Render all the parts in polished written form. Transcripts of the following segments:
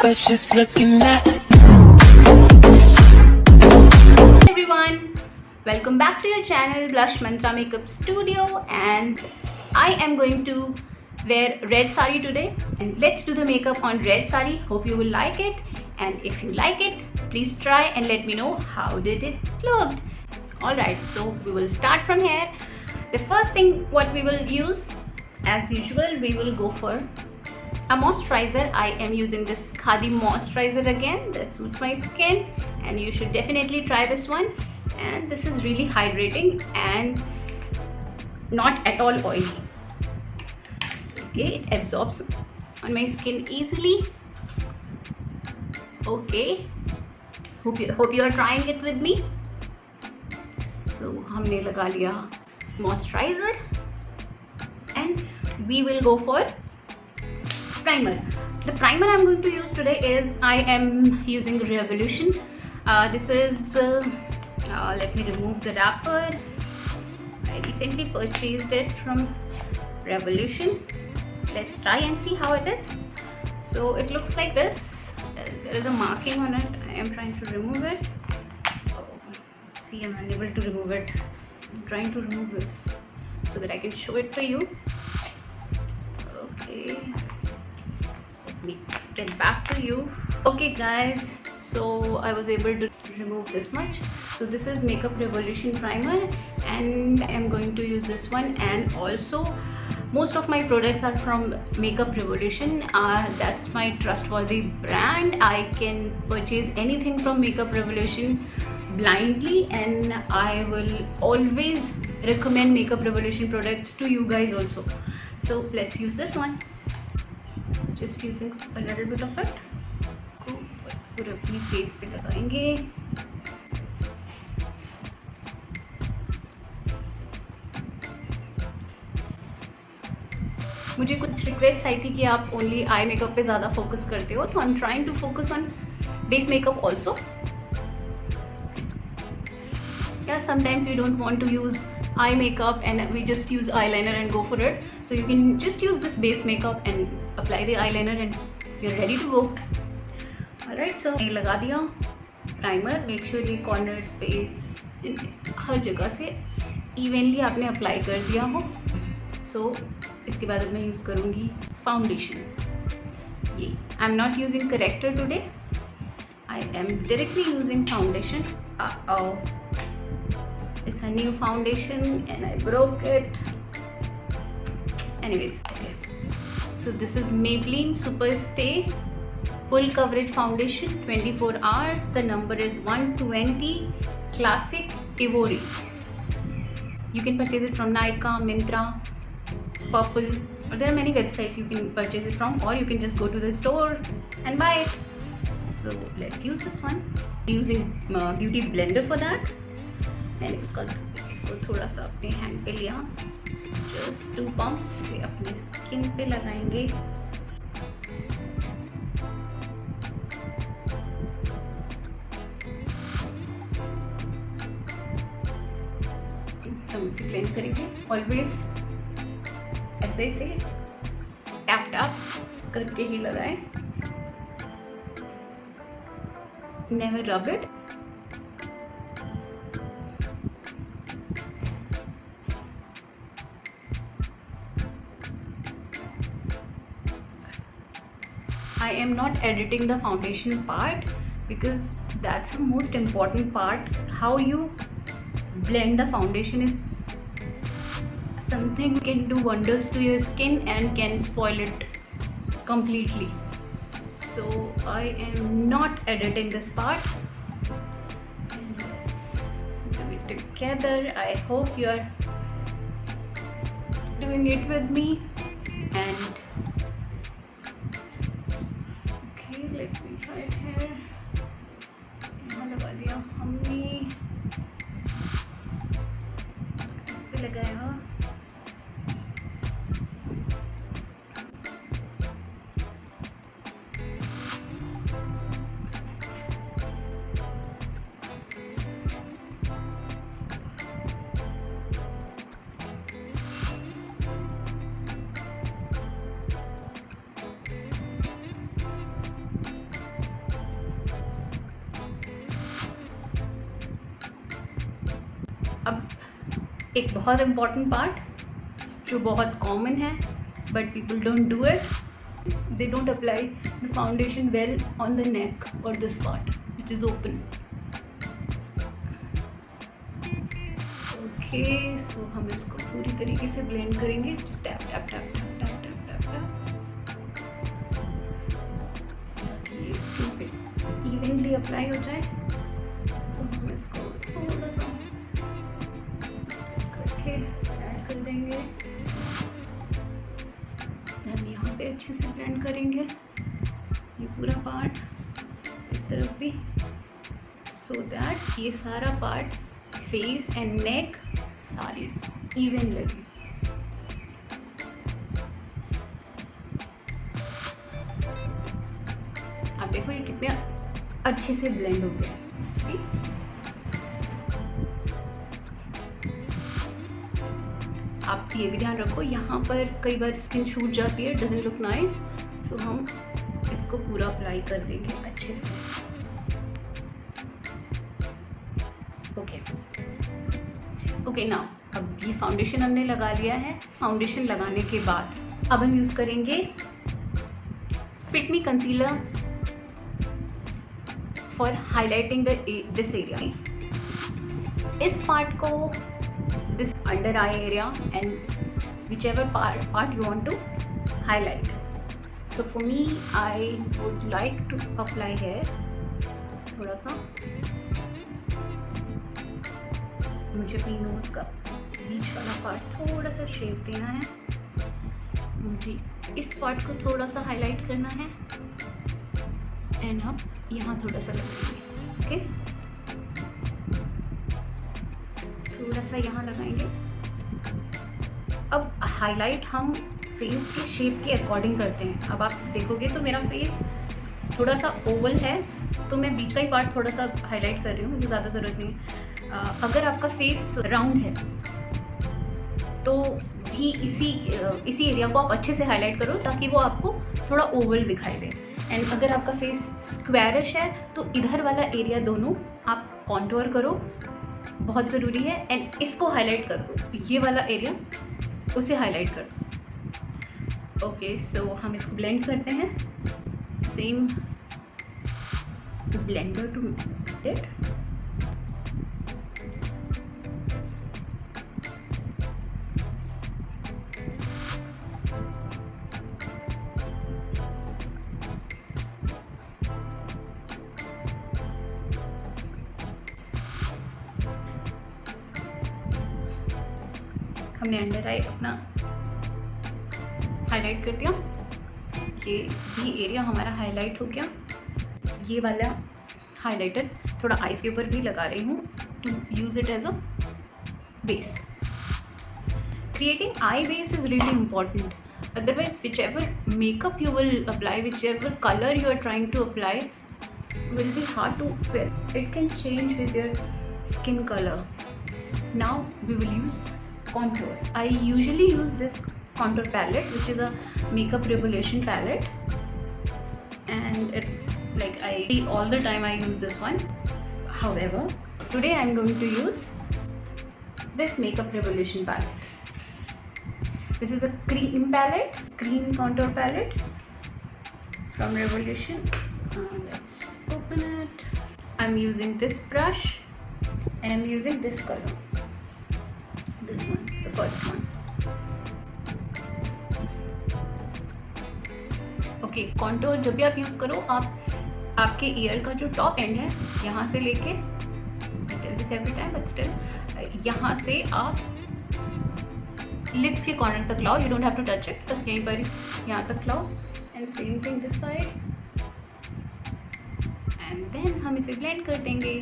but just looking at. Everyone, welcome back to your channel Blush Mantra Makeup Studio, and I am going to wear red sari today, and let's do the makeup on red sari. Hope you will like it, and if you like it, please try and let me know how did it look. Alright, so we will start from here. The first thing what we will use, as usual, we will go for a moisturizer. I am using this Khadi moisturizer again, that suits my skin, and you should definitely try this one. And this is really hydrating and not at all oily. Okay, it absorbs on my skin easily. Okay, hope you are trying it with me. So हमने लगा लिया moisturizer, and we will go for primer. The primer I'm going to use today is, I am using Revolution. This is let me remove the wrapper. I recently purchased it from Revolution. Let's try and see how it is. So it looks like this. There is a marking on it. I am trying to remove it. Oh, see, I'm unable to remove it. I'm trying to remove this so that I can show it to you. Okay, let me get back to you. Okay guys, so I was able to remove this much. So this is Makeup Revolution primer, and I am going to use this one. And also most of my products are from Makeup Revolution. That's my trustworthy brand. I can purchase anything from Makeup Revolution blindly, and I will always recommend Makeup Revolution products to you guys also. So let's use this one. So just using a little bit of it को पूरे अपनी face पे लगाएंगे. मुझे कुछ request आई थी कि आप ओनली आई मेकअप पे ज़्यादा फोकस करते हो, तो I am trying to focus on base makeup also. Yeah, sometimes we don't want to use eye makeup and we just use eyeliner and go for it. So you can just use this base makeup and apply the eyeliner and you're ready to go. Alright, so ये लगा दिया primer. Make sure ये corners पे हर जगह से evenly आपने apply कर दिया हो. सो इसके बाद मैं यूज़ करूँगी फाउंडेशन. ये I am not using character today. I am directly using foundation. It's a new foundation and I broke it. Anyways, okay. So this is Maybelline Super Stay Full Coverage Foundation, 24 hours. The number is 120, Classic Ivory. You can purchase it from Nykaa, Myntra, Purple. There are many websites you can purchase it from, or you can just go to the store and buy it. So let's use this one. Using beauty blender for that. मैंने इसको थोड़ा सा अपने hand पे लिया. Just 2 pumps अपनी skin पे लगाएंगे. समझ से ब्लेंड करेंगे. ऑलवेज ऐसे से टैप टैप करके ही लगाएं. Never rub it. I am not editing the foundation part because that's the most important part. How you blend the foundation is something can do wonders to your skin and can spoil it completely. So I am not editing this part. And let's do it together. I hope you are doing it with me. And let me try it here. यहाँ लगा दिया हमने. इस पे लगाया. एक बहुत important part जो बहुत कॉमन है but people don't do it, they don't apply the foundation well on the neck or this part which is open. Okay, so हम इसको पूरी तरीके से ब्लेंड करेंगे, just tap tap tap tap tap tap tap tap, ताकि ये skin पे evenly apply हो जाए. So हम इसको थोड़ा सा करके ऐड कर देंगे. हम यहाँ पे अच्छे से ब्लेंड करेंगे ये पूरा पार्ट, इस तरफ भी, सो दैट ये सारा पार्ट फेस एंड नेक सारी इवन लगे. आप देखो ये कितने अच्छे से ब्लेंड हो गया है. सी, आप ये भी ध्यान रखो, यहाँ पर कई बार स्किन छूट जाती है, डजंट लुक नाइस. सो हम इसको पूरा अप्लाई कर देंगे अच्छे से. ओके नाउ अब ये फाउंडेशन हमने लगा लिया है. फाउंडेशन लगाने के बाद अब हम यूज़ करेंगे fit me concealer for highlighting this area. इस पार्ट को, this under eye area and whichever part you want to highlight. So for me I would like to apply here थोड़ा सा, मुझे अपनी नोज़ का बीच वाला पार्ट थोड़ा सा शेप देना है. मुझे इस पार्ट को थोड़ा सा हाईलाइट करना है एंड हम यहाँ थोड़ा सा लगाएंगे. ओके, थोड़ा सा यहाँ लगाएंगे. अब हाईलाइट हम फेस के शेप के अकॉर्डिंग करते हैं. अब आप देखोगे तो मेरा फेस थोड़ा सा ओवल है, तो मैं बीच का ही पार्ट थोड़ा सा हाईलाइट कर रही हूँ, मुझे ज़्यादा ज़रूरत नहीं है. अगर आपका फेस राउंड है तो भी इसी एरिया को आप अच्छे से हाईलाइट करो ताकि वो आपको थोड़ा ओवल दिखाई दे. एंड अगर आपका फेस स्क्वायरिश है तो इधर वाला एरिया दोनों आप कॉन्टोर करो, बहुत ज़रूरी है. एंड इसको हाईलाइट कर दो, ये वाला एरिया उसे हाईलाइट कर दो. ओके, सो हम इसको ब्लेंड करते हैं. Same blender to it. हमने अंडर आई अपना हाईलाइट कर दिया. ये एरिया हमारा हाईलाइट हो गया. ये वाला हाइलाइटर थोड़ा आईज के ऊपर भी लगा रही हूँ to use it as a base. Creating eye base is really important. Otherwise, whichever makeup you will apply, whichever color you are trying to apply will be hard to wear. It can change with your skin color. Now we will use contour. I usually use this contour palette, which is a Makeup Revolution palette, and all the time I use this one. However, today I am going to use this Makeup Revolution palette. This is a cream palette, cream contour palette from Revolution. Let's open it. I'm using this brush and I'm using this color. This one, the first one. Okay, contour जब भी आप use करो, आप आपके year का जो top and है यहाँ से लेके, I tell this every time but still, यहाँ से आप लिप्स के कॉर्नर तक लाओ. You don't have to touch it, बस यहीं पर यहाँ तक लाओ. And same thing this side. And then हम इसे ब्लेंड कर देंगे.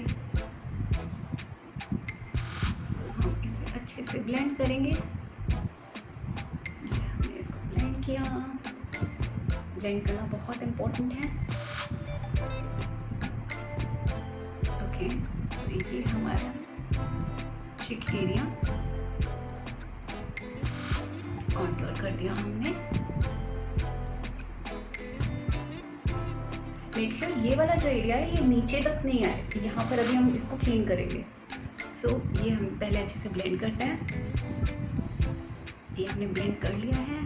हम इसे अच्छे से ब्लेंड करेंगे. हमने इसको ब्लेंड किया. ब्लेंड करना बहुत इम्पोर्टेंट है. ओके, तो ये हमारा चिक एरिया कॉन्टूर कर दिया हमने. मेक श्योर ये वाला जो एरिया है ये नीचे तक नहीं आए. यहाँ पर अभी हम इसको क्लीन करेंगे. सो ये हम पहले अच्छे से ब्लेंड करते हैं। ये हमने ब्लेंड कर लिया है।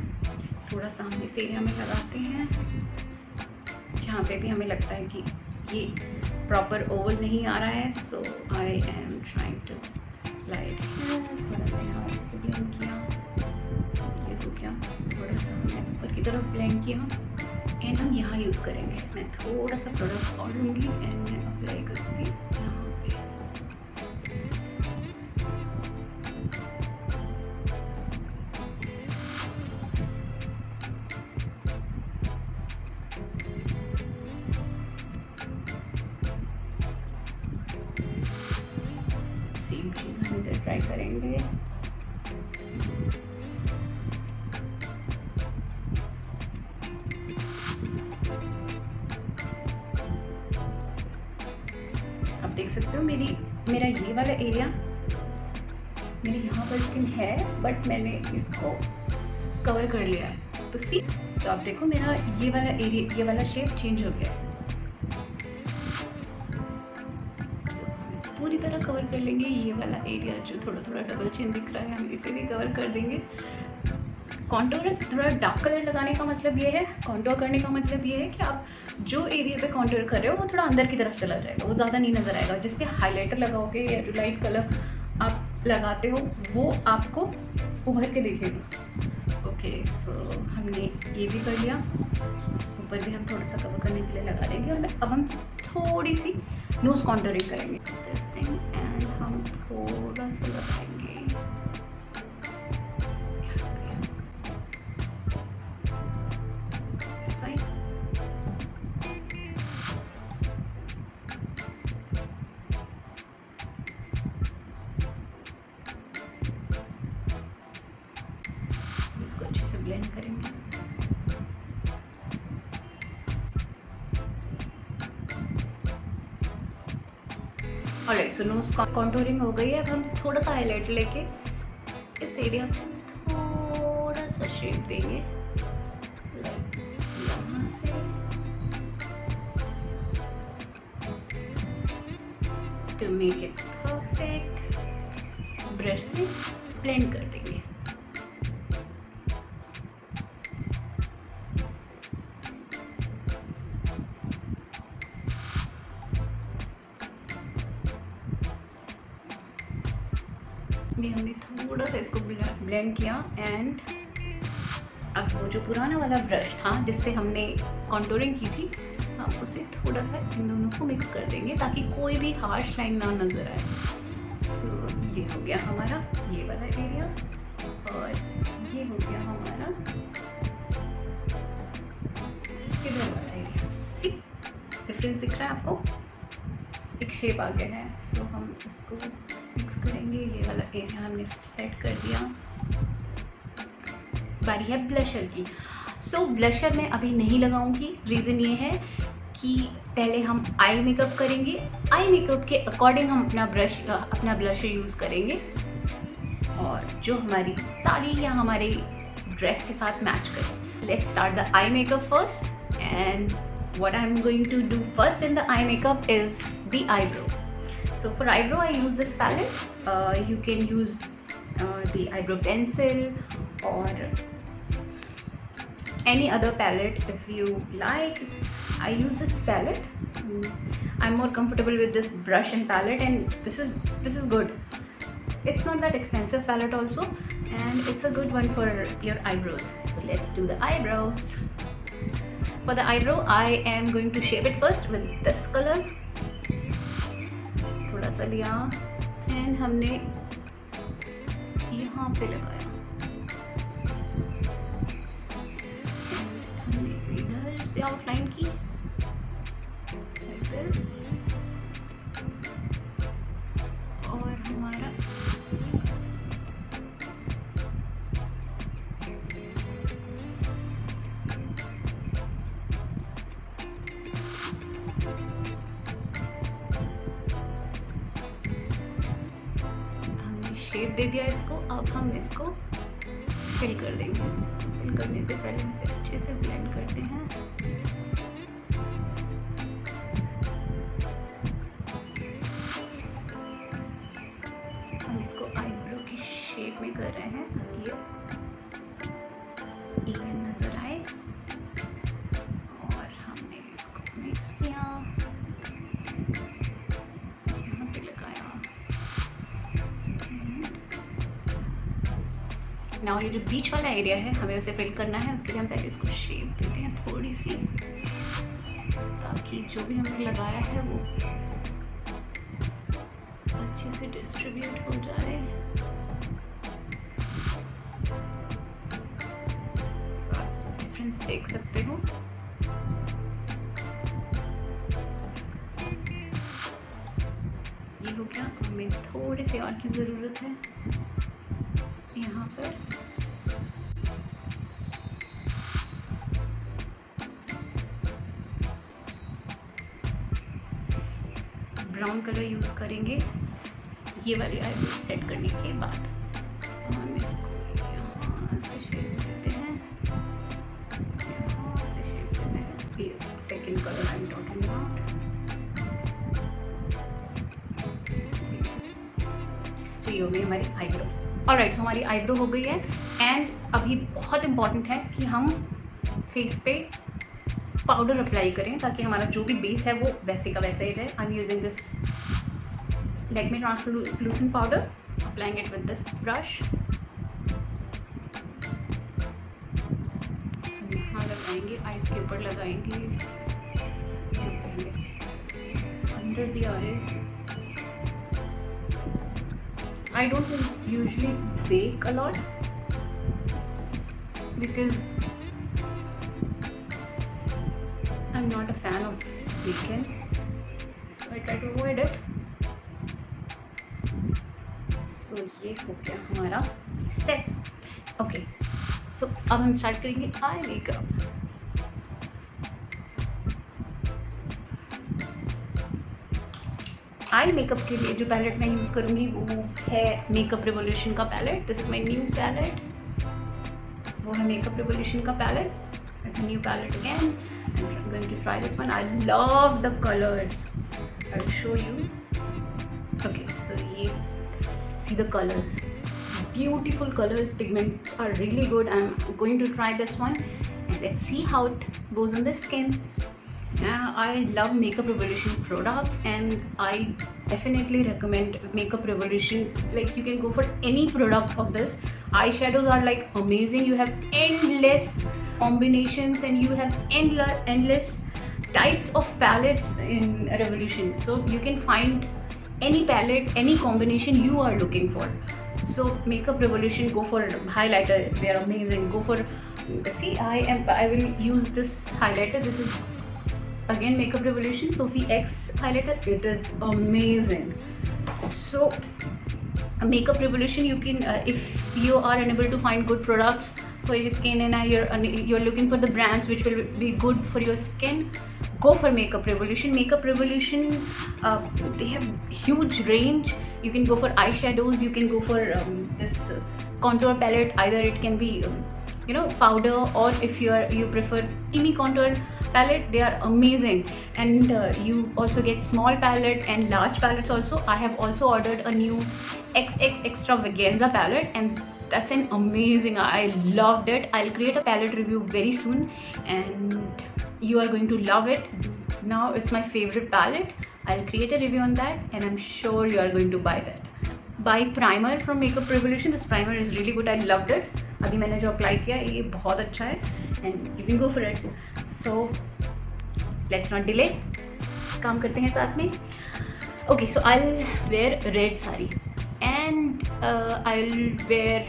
थोड़ा सा हम इस एरिया में लगाते हैं जहाँ पे भी हमें लगता है कि ये प्रॉपर ओवल नहीं आ रहा है। So I am trying to light थोड़ा सा यहाँ से ब्लेंड किया, ये हो गया। थोड़ा सा हमने ऊपर की तरफ ब्लेंड किया एंड हम यहाँ यूज़ करेंगे। मैं थोड़ा सा प्रोडक्ट और लूँगी एंड मैं अप्लाई करूँगी यहाँ पे। सेम चीज़ हम इधर ट्राई करेंगे। आप देख सकते हो मेरा ये वाला एरिया, मेरे यहाँ पर स्किन है बट मैंने इसको कवर कर लिया है। तो सी, तो आप देखो मेरा ये वाला एरिया, ये वाला शेप चेंज हो गया है। पूरी तरह कवर कर लेंगे ये वाला एरिया जो थोड़ा थोड़ा डबल चिन दिख रहा है, हम इसे भी कवर कर देंगे। कॉन्टोर थोड़ा डार्क कलर लगाने का मतलब ये है, कॉन्टोर करने का मतलब ये है कि आप जो एरिया पे कॉन्टोर कर रहे हो वो थोड़ा अंदर की तरफ चला जाएगा, वो ज़्यादा नहीं नज़र आएगा। जिस पे हाइलाइटर लगाओगे या जो लाइट कलर आप लगाते हो वो आपको उभर के दिखेगा। ओके, सो हमने ये भी कर लिया। ऊपर भी हम थोड़ा सा कवर करने के लिए लगा देंगे और अब हम थोड़ी सी नोज़ कॉन्टोरिंग करेंगे दिस थिंग एंड हम थोड़ा सा लगाएंगे। इसको अच्छे से ब्लेंड करेंगे। ऑलराइट, सो नोज कॉन्टोरिंग हो गई है। अब हम थोड़ा सा हाईलाइटर लेके इस एरिया को थोड़ा सा शेप देंगे, यहाँ से to make it perfect. Brush से ब्लेंड कर देंगे। हमने थोड़ा सा इसको ब्लेंड किया एंड अब वो जो पुराना वाला ब्रश था जिससे हमने कॉन्टोरिंग की थी, हम उसे थोड़ा सा इन दोनों को मिक्स कर देंगे ताकि कोई भी हार्श लाइन ना नज़र आए। तो ये हो गया हमारा ये वाला एरिया और ये हो गया हमारा इधर वाला एरिया। सी डिफरेंस दिख रहा है आपको? एक शेप आ गया है। सो हम इसको मिक्स करेंगे। ये वाला एरिया हमने सेट कर दिया। बारी है ब्लशर की। सो ब्लशर मैं अभी नहीं लगाऊंगी। रीज़न ये है कि पहले हम आई मेकअप करेंगे। आई मेकअप के अकॉर्डिंग हम अपना ब्लशर यूज़ करेंगे और जो हमारी साड़ी या हमारे ड्रेस के साथ मैच करे। Let's start the eye makeup first and what I'm going to do first in the eye makeup is the eyebrow. So for eyebrow I use this palette. You can use the eyebrow pencil or any other palette if you like. I use this palette. I'm more comfortable with this brush and palette, and this is good. It's not that expensive palette also, and it's a good one for your eyebrows. So let's do the eyebrows. For the eyebrow, I am going to shape it first with this color. थोड़ा सा लिया and हमने यहाँ पे लगाया। हमने इधर से आउटलाइन की like this. और हमारा शेप दे दिया इसको। अब हम इसको फिल कर देंगे। फिल करने से पहले इसे अच्छे से ब्लेंड करते हैं। नाउ ये जो बीच वाला एरिया है हमें उसे फिल करना है। उसके लिए हम पहले इसको शेप देते हैं थोड़ी सी, ताकि जो भी हमने लगाया है वो अच्छे से डिस्ट्रीब्यूट हो जाए। डिफरेंस देख सकते हो। ये हो गया। हमें थोड़े से और की ज़रूरत है यहाँ पर। ब्राउन कलर यूज़ करेंगे ये वाली आईब्रो सेट करने के बाद। हम इसको यहाँ से शेप देते हैं, यहाँ से शेप देते हैं। ये second colour I am talking about. तो ये हो गई हमारी आईब्रो। ऑलराइट, सो हमारी आईब्रो हो गई है। एंड अभी बहुत इंपॉर्टेंट है कि हम फेस पे पाउडर अप्लाई करें ताकि हमारा जो भी बेस है वो वैसे का वैसे ही रहे। आई am using this Lakme translucent powder, applying it with this brush. यहाँ लगाएंगे, आईज के ऊपर लगाएंगे, under the eyes. I don't usually bake a lot because I'm not a fan of baking, so I try to avoid it. तो ये हो गया हमारा सेट। ओके, सो अब हम स्टार्ट करेंगे आई मेकअप। आई मेकअप के लिए जो पैलेट मैं यूज़ करूँगी वो है मेकअप रिवॉल्यूशन का palette. This is my new palette. वो है मेकअप रिवॉल्यूशन का palette. It's a new palette again. I am going to try this one. I love the colours. I will show you. Okay, so ये see the colors, beautiful colors, pigments are really good. I'm going to try this one and let's see how it goes on the skin. I love Makeup Revolution products and I definitely recommend Makeup Revolution. Like, you can go for any product of this. Eyeshadows are like amazing. You have endless combinations and you have endless types of palettes in Revolution, so you can find any palette, any combination you are looking for. So Makeup Revolution, go for highlighter, they are amazing. Go for, see, I will use this highlighter. This is again Makeup Revolution Sophie X highlighter. It is amazing. So Makeup Revolution, you can if you are unable to find good products for your skin and you're looking for the brands which will be good for your skin, go for Makeup Revolution. Makeup Revolution, they have huge range. You can go for eyeshadows, you can go for this contour palette. Either it can be powder, or if you prefer creamy contour palette, they are amazing. And you also get small palette and large palettes also. I have also ordered a new XX extravaganza palette and that's an amazing. I loved it. I'll create a palette review very soon and you are going to love it. Now it's my favorite palette. I'll create a review on that and I'm sure you are going to buy that. Buy primer from Makeup Revolution. This primer is really good. I loved it. अभी मैंने जो apply किया ये बहुत अच्छा है and you can go for it. So let's not delay. काम करते हैं साथ में. Okay, so I'll wear red saree and I'll wear,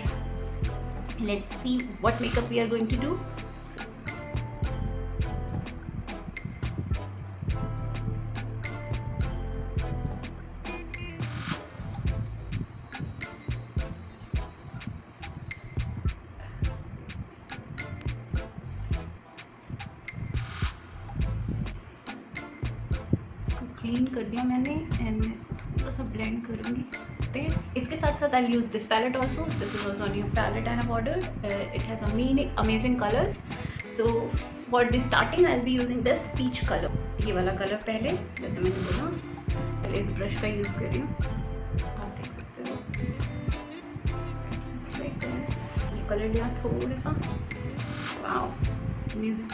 let's see what makeup we are going to do. Clean कर दिया मैंने एंड मैं इसको थोड़ा सा ब्लेंड करूँगी. इसके साथ साथ I use this palette also. This is also new palette I have ordered. It has amazing colours. So for the starting I will be using this peach colour. ये वाला कलर पहले, जैसे मैंने बोला, पहले इस ब्रश का यूज़ कर रही हूँ. आप देख सकते हो ये कलर लिया थोड़ा सा. Wow, amazing.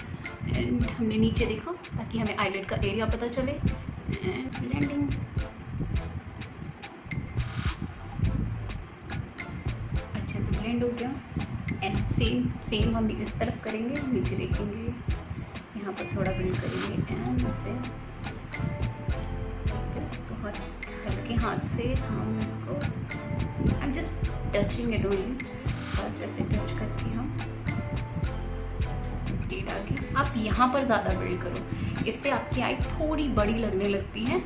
एंड हमने नीचे देखा ताकि हमें आईलेट का एरिया पता चले. And blending. अच्छे से ब्लेंड हो गया. एंड सेम हम इस तरफ करेंगे, नीचे देखेंगे, यहाँ पर थोड़ा बिल्ड करेंगे एंड फिर बहुत हल्के हाथ से हम इसको, I am just touching it only, और जैसे टच करके हम डाल, आप यहाँ पर ज़्यादा बिल्ड करो, इससे आपकी आई थोड़ी बड़ी लगने लगती है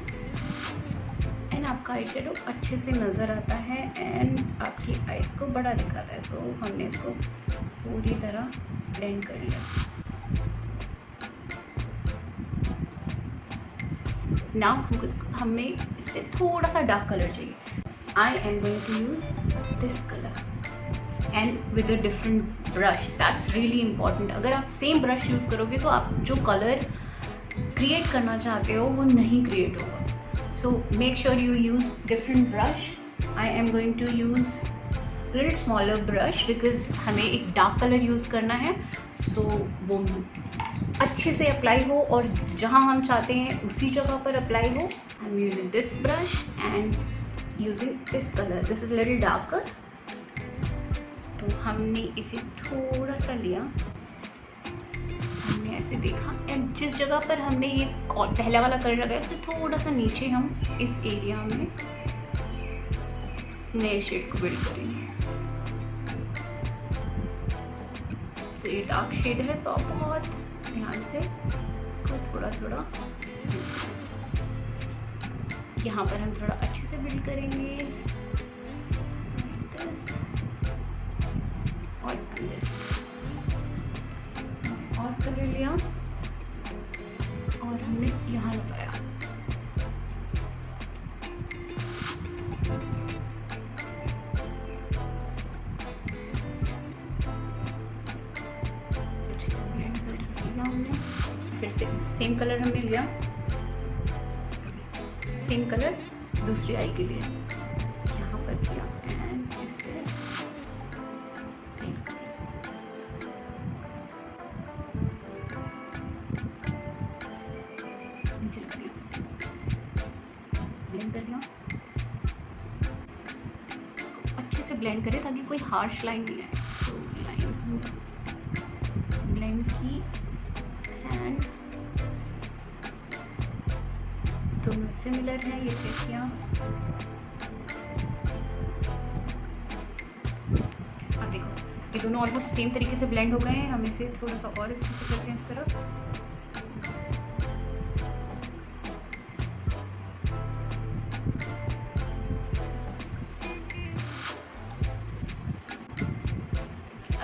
एंड आपका आई शेडो अच्छे से नज़र आता है एंड आपकी आईज को बड़ा दिखाता है। सो हमने इसको पूरी तरह ब्लेंड कर लिया। नाउ हमें इससे थोड़ा सा डार्क कलर चाहिए। I am going to use this colour and with a different brush, that's really important. अगर आप सेम ब्रश यूज़ करोगे तो आप जो कलर क्रिएट करना चाहते हो वो नहीं क्रिएट होगा। So make sure you use different brush. I am going to use little smaller brush because हमें एक डार्क कलर यूज़ करना है, so वो अच्छे से अप्लाई हो और जहाँ हम चाहते हैं उसी जगह पर अप्लाई हो। I'm using this brush and using this color. This is little darker. तो हमने इसे थोड़ा सा लिया, हमने ऐसे देखा एंड जिस जगह पर हमने ये पहला वाला कलर लगाया उससे थोड़ा सा नीचे हम इस एरिया में नए शेड को बिल्ड करेंगे। तो ये डार्क शेड है तो आप बहुत ध्यान से इसको थोड़ा थोड़ा, यहाँ पर हम थोड़ा अच्छे से बिल्ड करेंगे और अंदर और कलर लिया और हमने यहाँ लगाया। अच्छे से ब्लेंड कर लिया हमने। फिर से सेम कलर हमने लिया, सेम कलर दूसरी आई के लिए यहाँ पर किया एंड इससे ब्लेंड कर दिया। अच्छे से ब्लेंड करें ताकि कोई हार्श लाइन नहीं आए। तो लाइन ब्लेंड की एंड दोनों सिमिलर है, ये चेक किया। अब देखो ये दोनों ऑलमोस्ट सेम तरीके से ब्लेंड हो गए हैं। हम इसे थोड़ा सा और अच्छे से करते हैं इस तरफ।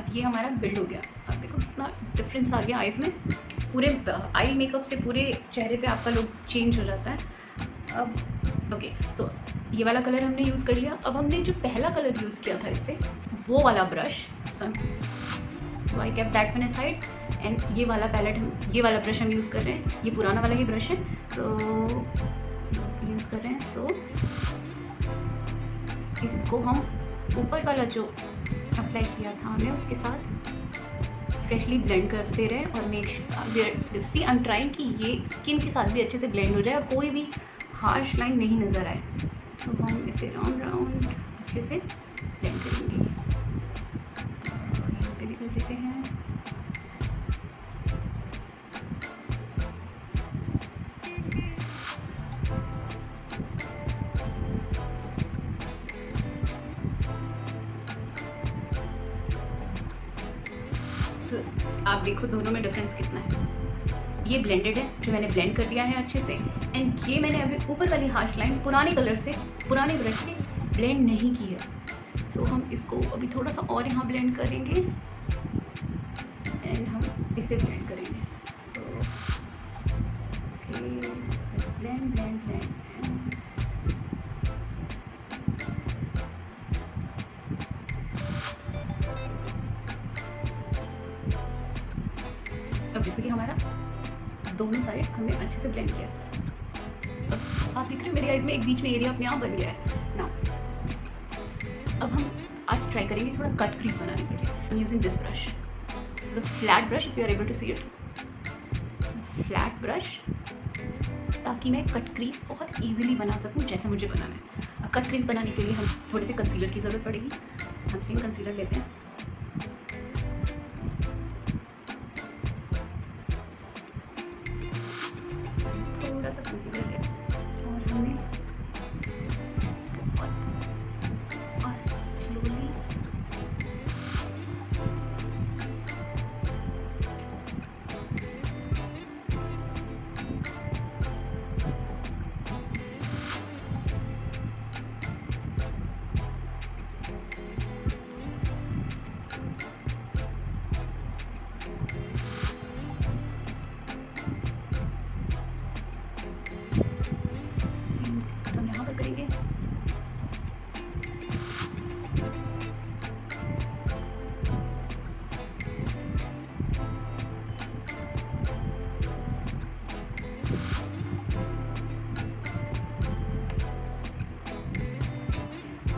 ये हमारा बिल्ड हो गया। आप देखो कितना डिफरेंस आ गया आईज में, पूरे आई मेकअप से पूरे चेहरे पे आपका लुक चेंज हो जाता है। अब ओके, सो ये वाला कलर हमने यूज़ कर लिया। अब हमने जो पहला कलर यूज़ किया था इससे, वो वाला brush, so I kept that one aside and ये वाला पैलेट, ये वाला ब्रश हम यूज़ कर रहे हैं। ये पुराना वाला ही ब्रश है तो यूज़ कर रहे हैं। सो इसको हम ऊपर वाला जो अप्लाई किया था हमने उसके साथ फ्रेशली ब्लेंड करते रहे और make sure see I am trying कि ये स्किन के साथ भी अच्छे से ब्लेंड हो जाए और कोई भी हार्श लाइन नहीं नज़र आए। तो हम इसे राउंड राउंड अच्छे से ब्लेंड करेंगे। यहाँ पे भी कर देते हैं। आप देखो दोनों में डिफरेंस कितना है। ये ब्लेंडेड है जो मैंने ब्लेंड कर दिया है अच्छे से एंड ये मैंने अभी ऊपर वाली हार्श लाइन पुराने कलर से, पुराने ब्रश से ब्लेंड नहीं की है। सो हम इसको अभी थोड़ा सा और यहाँ ब्लेंड करेंगे एंड हम इसे ब्लेंड करेंगे। सो ब्लेंड ब्लेंड ब्लेंड। अब जैसे कि हमारा दोनों साइड हमने अच्छे से ब्लेंड किया। अब आप देख रहे हो मेरी आईज में एक बीच में एरिया अपने आप बन गया है ना। अब हम आज ट्राई करेंगे थोड़ा कट क्रीज बनाने के लिए। I am using this brush, this is a flat brush, if you are able to see it, flat brush, ताकि मैं कट क्रीज बहुत ईजिली बना सकूँ जैसे मुझे बनाना है। अब कट क्रीज बनाने के लिए हम थोड़ी सी कंसीलर की ज़रूरत पड़ेगी। हम सेम कंसीलर लेते हैं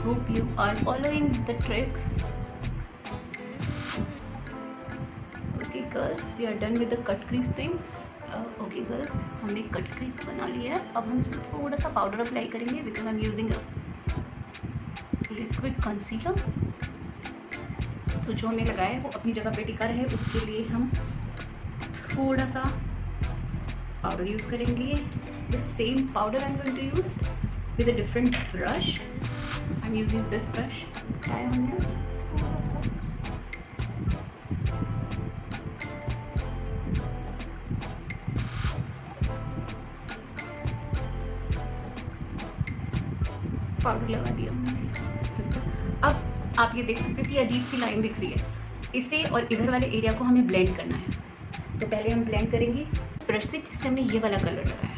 hope you are following the tricks. Okay girls, we are done with the cut crease thing. Okay girls, हमने कट क्रीज बना लिया है. अब हम इसमें थोड़ा सा पाउडर अप्लाई करेंगे because I am using liquid concealer. So जो हमने लगाया है वो अपनी जगह पे टिका रहे, उसके लिए हम थोड़ा सा पाउडर यूज़ करेंगे. The same powder I am going to use with a different brush. I am using this brush. Powder लगा दिया हमने. अब आप ये देख सकते हो कि अजीब सी लाइन दिख रही है. इसे और इधर वाले एरिया को हमें ब्लेंड करना है. तो पहले हम ब्लेंड करेंगे ब्रश से जिससे हमने ये वाला कलर लगाया.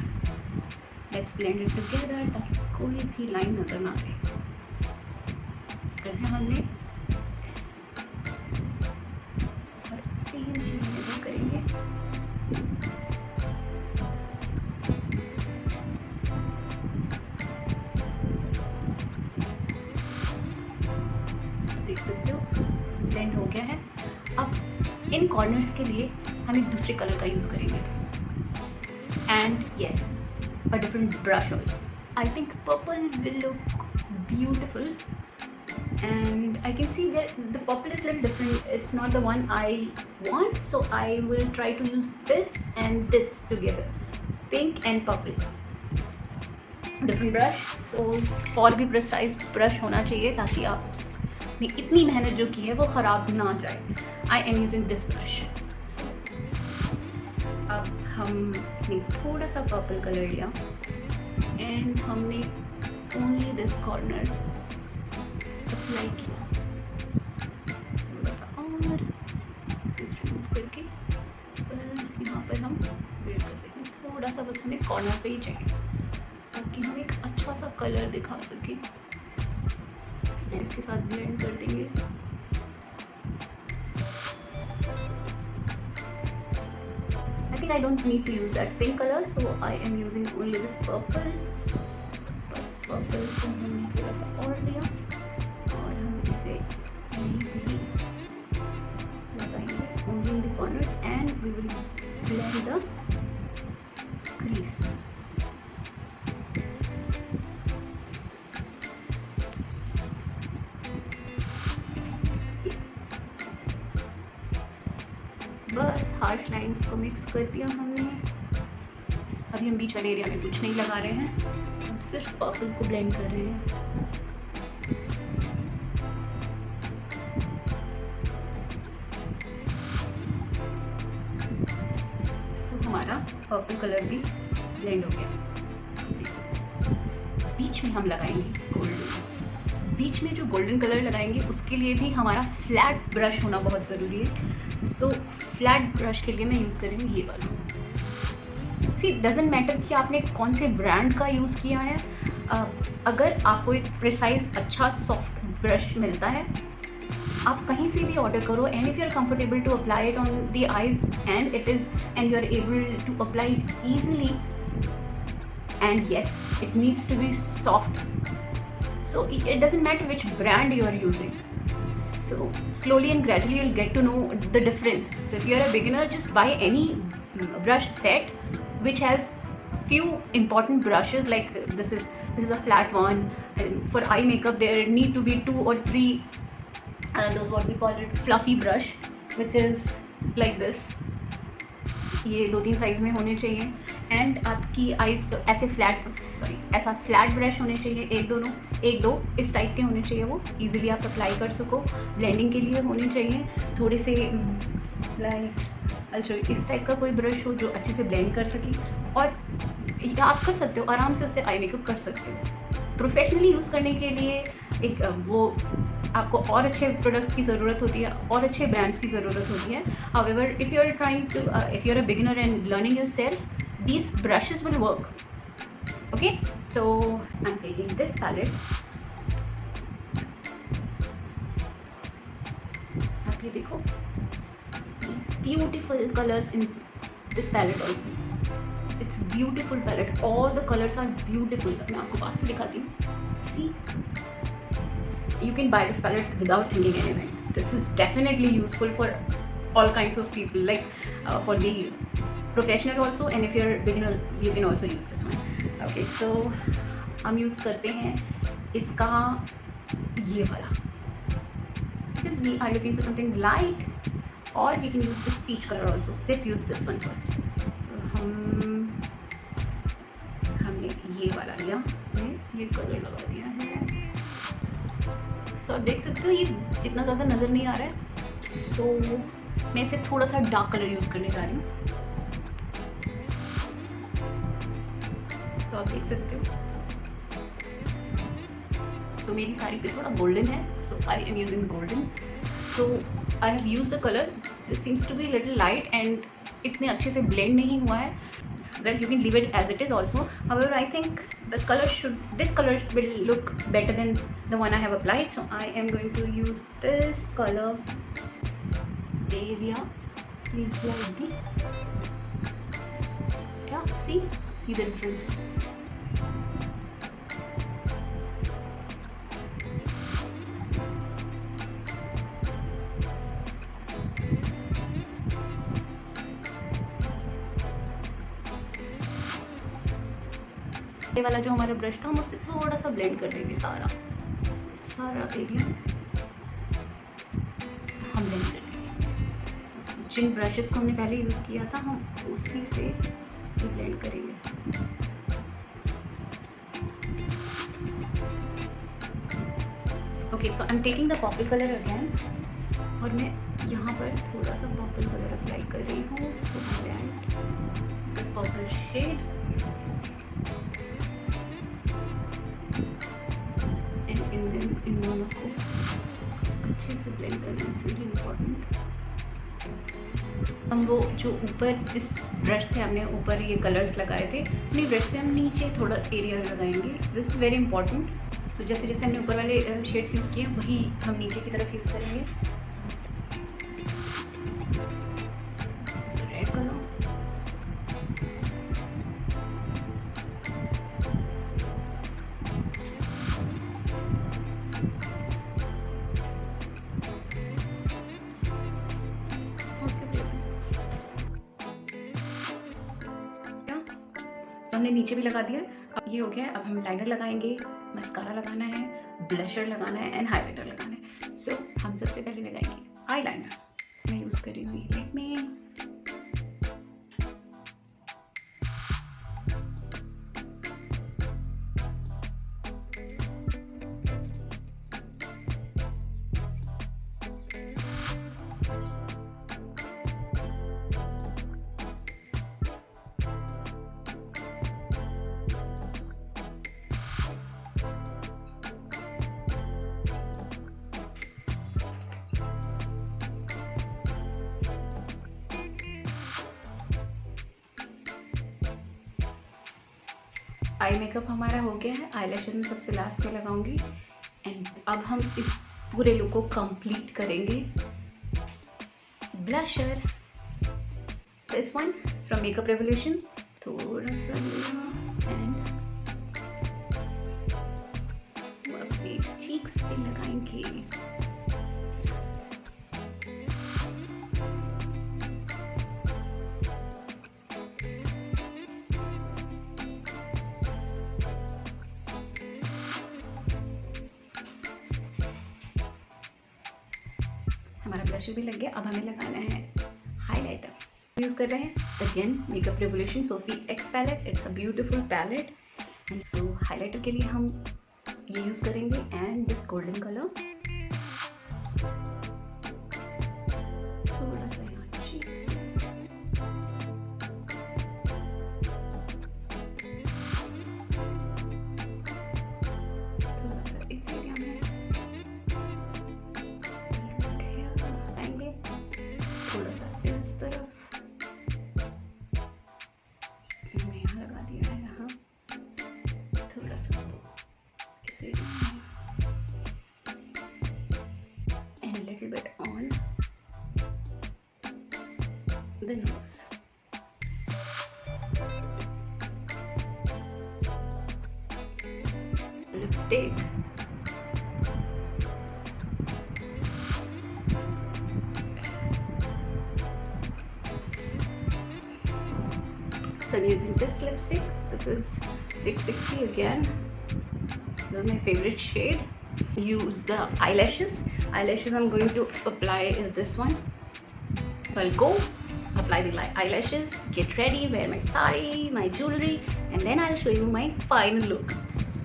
लेट्स ब्लेंड इट टुगेदर ताकि कोई भी लाइन नजर ना आए. करना हमने और सेम चीज़ करेंगे. देख सकते हो ब्लेंड हो गया है. अब इन कॉर्नर्स के लिए हम एक दूसरे कलर का यूज़ करेंगे. And yes, a different brush also. I think purple will look beautiful. And I can see that the purple is a little different. It's not the one I want, so I will try to use this and this together, pink and purple. Different brush, so और भी precise brush होना चाहिए ताकि आपने इतनी मेहनत जो की है वो ख़राब ना जाए. I am using this brush. So, अब हमने थोड़ा सा purple color लिया and हमने only this corner अप्लाई किया. थोड़ा सा और इसे रिमूव करके बस यहाँ पर हम ब्लेंड कर देंगे. थोड़ा सा बस हमें कॉर्नर पे ही चाहिए ताकि हम एक अच्छा सा कलर दिखा सकें. इसके साथ ब्लेंड कर देंगे. I think I don't need to use that pink color, so I am using only this purple. बस पर्पल को हमने थोड़ा सा और लिया और हम इसे लगाएंगे only in the corners and we will blend the crease. बस हार्श लाइंस को मिक्स कर दिया हमने. अभी हम बीच वाले एरिया में कुछ नहीं लगा रहे हैं, हम सिर्फ पर्पल को ब्लेंड कर रहे हैं. सो हमारा पर्पल कलर भी ब्लेंड हो गया. बीच में हम लगाएंगे गोल्डन. बीच में जो गोल्डन कलर लगाएंगे उसके लिए भी हमारा फ्लैट ब्रश होना बहुत ज़रूरी है. सो फ्लैट ब्रश के लिए मैं यूज़ करूँगी ये वाला. सी डजेंट मैटर कि आपने कौन से ब्रांड का यूज़ किया है. अगर आपको एक प्रिसाइज अच्छा सॉफ्ट ब्रश मिलता है आप कहीं से भी ऑर्डर करो. And if you are comfortable to apply it on the eyes and you are able to apply it easily and yes it needs to be soft. So it doesn't matter which brand you are using. So slowly and gradually you'll get to know the difference. So if you're a beginner, just buy any brush set which has few important brushes. Like this is a flat one, and for eye makeup there need to be 2 or 3 those what we call it fluffy brush, which is like this. ये 2-3 size में होने चाहिए. And आपकी eyes ऐसे ऐसा flat brush होने चाहिए. एक दो इस टाइप के होने चाहिए. वो इजीली आप अप्लाई कर सको. ब्लेंडिंग के लिए होने चाहिए थोड़े से लाइक इस टाइप का कोई ब्रश हो जो अच्छे से ब्लेंड कर सके. और आप कर सकते हो आराम से उससे आई मेकअप कर सकते हो. प्रोफेशनली यूज़ करने के लिए एक वो आपको और अच्छे प्रोडक्ट्स की ज़रूरत होती है और अच्छे ब्रांड्स की ज़रूरत होती है. However if you are trying to if you are a beginner and learning yourself, these brushes will work. Okay, so I'm taking this palette. आप ये देखो, beautiful colors in this palette also. It's beautiful palette. All the colors are beautiful. मैं आपको पास से दिखाती हूँ. See, you can buy this palette without thinking anything. This is definitely useful for all kinds of people, like for the professional also, and if you're beginner you can also use this one. Okay, so हम use करते हैं इसका ये वाला, because we are looking for something light, or we can use this peach color also. Let's use this one first. So हमने ये वाला लिया, ये कलर लगा दिया है. सो देख सकते हो ये इतना ज़्यादा नज़र नहीं आ रहा है, सो मैं इसे थोड़ा सा डार्क कलर यूज़ करने जा रही हूँ. सो आप देख सकते हो, सो मेरी साड़ी पे थोड़ा गोल्डन है, so I am using golden. So I have used the colour. This seems to be little light and इतने अच्छे से ब्लेंड नहीं हुआ है. Well, you can leave it as it is also. However, I think this color will look better than the one I have applied. So I am going to use this color area. Yeah, see the difference. ये वाला जो हमारा brush था हम उससे थोड़ा सा blend कर देंगे. सारा एरिया हम ब्लेंड कर देंगे. जिन ब्रशेस को हमने पहले यूज़ किया था हम उसी से ब्लेंड करेंगे. Okay, so I am taking the purple colour again, और मैं यहाँ पर थोड़ा सा पर्पल कलर अप्लाई कर रही हूँ. तो पर्पल शेड इन दोनों को अच्छे से ब्लेंड करना इज वेरी इम्पॉर्टेंट. हम वो जो ऊपर जिस ब्रश से हमने ऊपर ये कलर्स लगाए थे, अपनी ब्रश से हम नीचे थोड़ा एरिया लगाएंगे. This is very important. So जैसे जैसे हमने ऊपर वाले शेड्स यूज़ किए वही हम नीचे की तरफ यूज़ करेंगे. रेड कलर, हमने नीचे भी लगा दिया. अब ये हो गया. अब हम लाइनर लगाएंगे, मस्कारा लगाना है, ब्लशर लगाना है एंड हाइलाइटर लगाना है. सो हम सबसे पहले लगाएंगे आई लाइनर. मैं यूज़ कर रही हूँ लेट में. आई मेकअप हमारा हो गया है. आईलैशेस में सबसे लास्ट में लगाऊंगी. एंड अब हम इस पूरे लुक को कंप्लीट करेंगे. Blusher, this one from makeup revolution, थोड़ा सा एंड अपने चीक्स पे लगाएंगे. हमारा ब्लशर भी लग गया. अब हमें लगाना है हाइलाइटर. यूज़ कर रहे हैं again Makeup Revolution Sophie X palette. It's a beautiful palette. And so highlighter के लिए हम ये यूज़ करेंगे एंड दिस गोल्डन कलर. थोड़ा सा यहाँ cheeks में. थोड़ा सा इस एरिया में थोड़ा सा इस तरफ मैंने यहाँ लगा दिया है. यहाँ थोड़ा सा इसे and little bit on the nose. Lipstick So I'm using this lipstick. This is 660 again. This is my favorite shade. Use the eyelashes. Eyelashes I'm going to apply is this one. So I'll go apply the eyelashes, get ready, wear my sari, my jewelry, and then I'll show you my final look.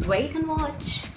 Wait and watch.